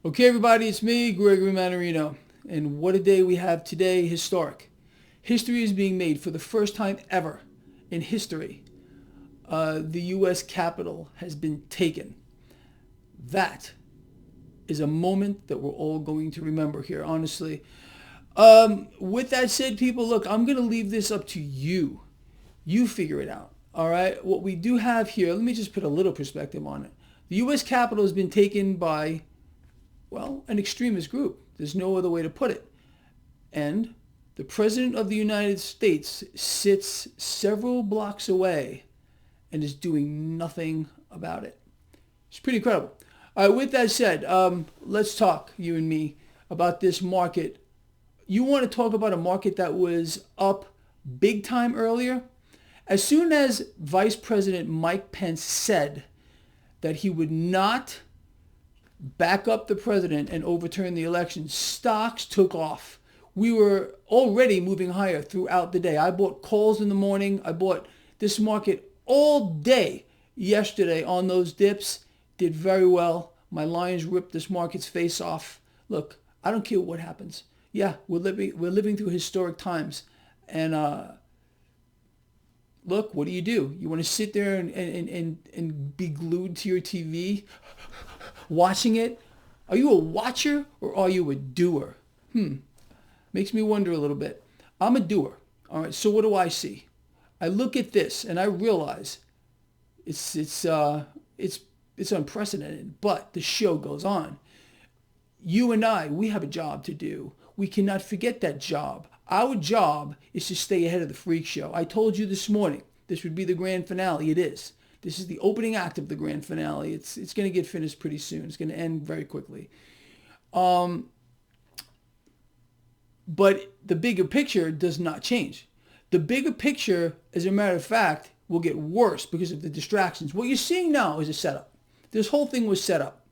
Okay, everybody, it's me, Gregory Mannarino. And what a day we have today, historic. History is being made for the first time ever in history. The U.S. Capitol has been taken. That is a moment that we're all going to remember here, honestly. With that said, people, look, I'm going to leave this up to you. You figure it out. All right? What we do have here, let me just put a little perspective on it. The U.S. Capitol has been taken by, well, an extremist group. There's no other way to put it. And the President of the United States sits several blocks away and is doing nothing about it. It's pretty incredible. All right, with that said, let's talk, you and me, about this market. You want to talk about a market that was up big time earlier? As soon as Vice President Mike Pence said that he would not back up the president and overturn the election, stocks took off. We were already moving higher throughout the day. I bought calls in the morning. I bought this market all day yesterday on those dips. Did very well. My Lions ripped this market's face off. Look, I don't care what happens. Yeah, we're living through historic times. And look, what do? You want to sit there and be glued to your TV watching it? Are you a watcher or are you a doer? Makes me wonder a little bit. I'm a doer. All right, so what do I see? I look at this and I realize it's unprecedented, but the show goes on. You and I, we have a job to do. We cannot forget that job. Our job is to stay ahead of the freak show. I told you this morning this would be the grand finale. It is. This is the opening act of the grand finale. It's going to get finished pretty soon. It's going to end very quickly. But the bigger picture does not change. The bigger picture, as a matter of fact, will get worse because of the distractions. What you're seeing now is a setup. This whole thing was set up.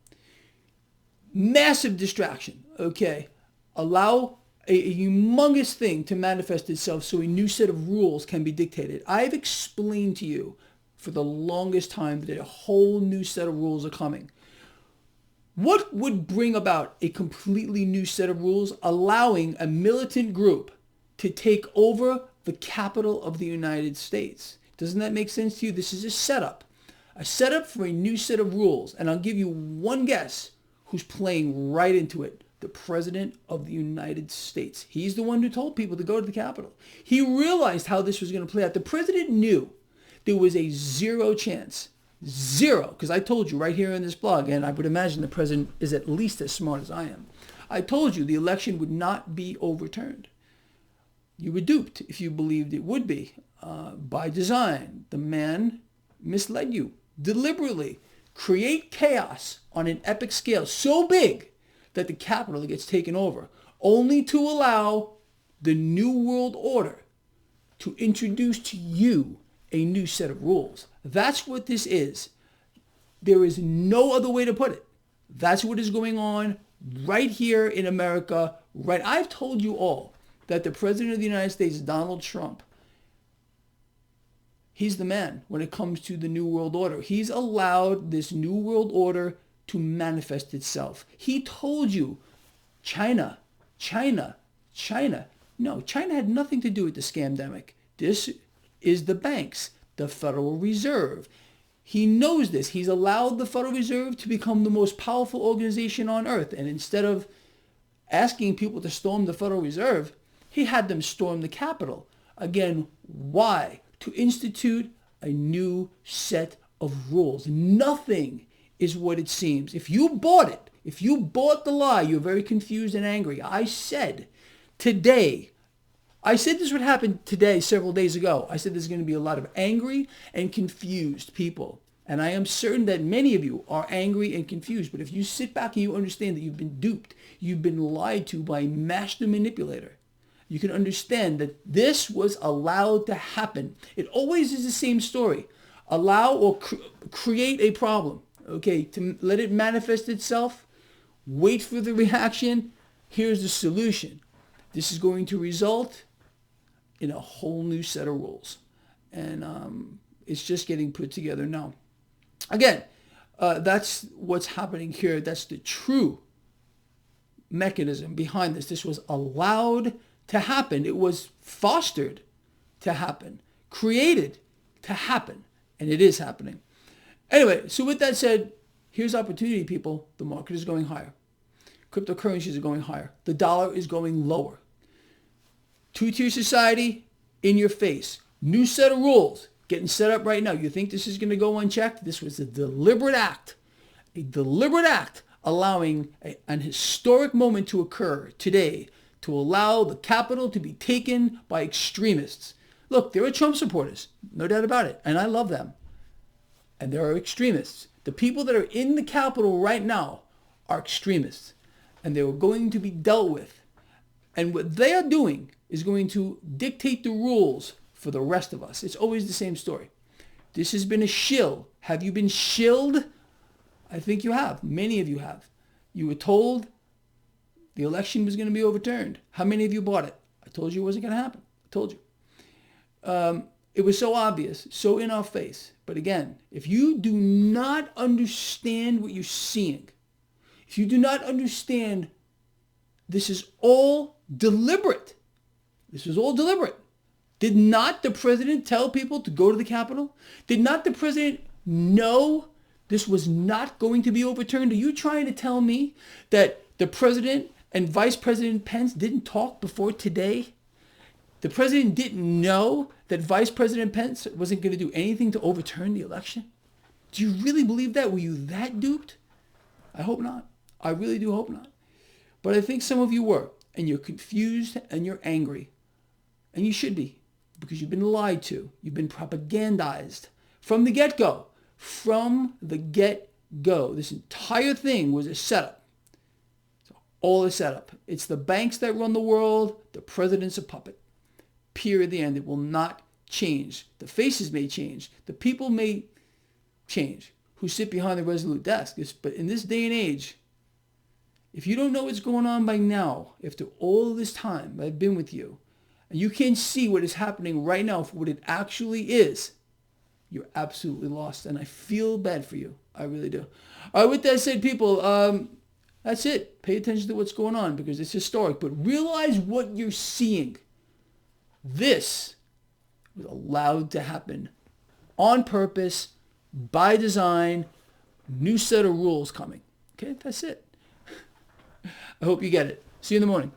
Massive distraction, okay? Allow a humongous thing to manifest itself so a new set of rules can be dictated. I've explained to you for the longest time that a whole new set of rules are coming. What would bring about a completely new set of rules? Allowing a militant group to take over the capital of the United States. Doesn't that make sense to you? This is a setup for a new set of rules. And I'll give you one guess who's playing right into it. The President of the United States. He's the one who told people to go to the Capitol. He realized how this was going to play out. The President knew there was a zero chance. Zero. Because I told you right here in this blog, and I would imagine the President is at least as smart as I am. I told you the election would not be overturned. You were duped if you believed it would be. By design, the man misled you deliberately. Create chaos on an epic scale so big that the Capitol gets taken over, only to allow the New World Order to introduce to you a new set of rules. That's what this is. There is no other way to put it. That's what is going on right here in America. Right. I've told you all that the President of the United States, Donald Trump, he's the man when it comes to the New World Order. He's allowed this New World Order to manifest itself. He told you, China. No, China had nothing to do with the scamdemic. This is the banks, the Federal Reserve. He knows this. He's allowed the Federal Reserve to become the most powerful organization on earth. And instead of asking people to storm the Federal Reserve, he had them storm the Capitol. Again, why? To institute a new set of rules. Nothing is what it seems. If you bought it, if you bought the lie, you're very confused and angry. I said this would happen today, several days ago. I said there's going to be a lot of angry and confused people. And I am certain that many of you are angry and confused. But if you sit back and you understand that you've been duped, you've been lied to by a master manipulator, you can understand that this was allowed to happen. It always is the same story. Allow or create a problem. Okay, to let it manifest itself, wait for the reaction. Here's the solution. This is going to result in a whole new set of rules. And it's just getting put together now. Again, that's what's happening here. That's the true mechanism behind this. This was allowed to happen. It was fostered to happen, created to happen, and it is happening. Anyway, so with that said, here's opportunity, people. The market is going higher. Cryptocurrencies are going higher. The dollar is going lower. Two-tier society, in your face. New set of rules getting set up right now. You think this is going to go unchecked? This was a deliberate act allowing an historic moment to occur today to allow the capital to be taken by extremists. Look, there are Trump supporters, no doubt about it, and I love them. And there are extremists. The people that are in the Capitol right now are extremists, and they are going to be dealt with. And what they are doing is going to dictate the rules for the rest of us. It's always the same story. This has been a shill. Have you been shilled? I think you have. Many of you have. You were told the election was going to be overturned. How many of you bought it? I told you it wasn't going to happen. I told you. It was so obvious, so in our face. But again, if you do not understand what you're seeing, if you do not understand this is all deliberate. This was all deliberate. Did not the president tell people to go to the Capitol? Did not the president know this was not going to be overturned? Are you trying to tell me that the president and Vice President Pence didn't talk before today? The president didn't know that Vice President Pence wasn't going to do anything to overturn the election? Do you really believe that? Were you that duped? I hope not. I really do hope not. But I think some of you were, and you're confused and you're angry. And you should be, because you've been lied to. You've been propagandized from the get-go. From the get-go. This entire thing was a setup. It's all a setup. It's the banks that run the world. The president's a puppet. Period. The end. It will not change. The faces may change. The people may change who sit behind the Resolute desk. But in this day and age, if you don't know what's going on by now, after all this time I've been with you, and you can't see what is happening right now for what it actually is, you're absolutely lost. And I feel bad for you. I really do. All right, with that said, people, that's it. Pay attention to what's going on because it's historic. But realize what you're seeing. This was allowed to happen on purpose, by design, new set of rules coming. Okay, that's it. I hope you get it. See you in the morning.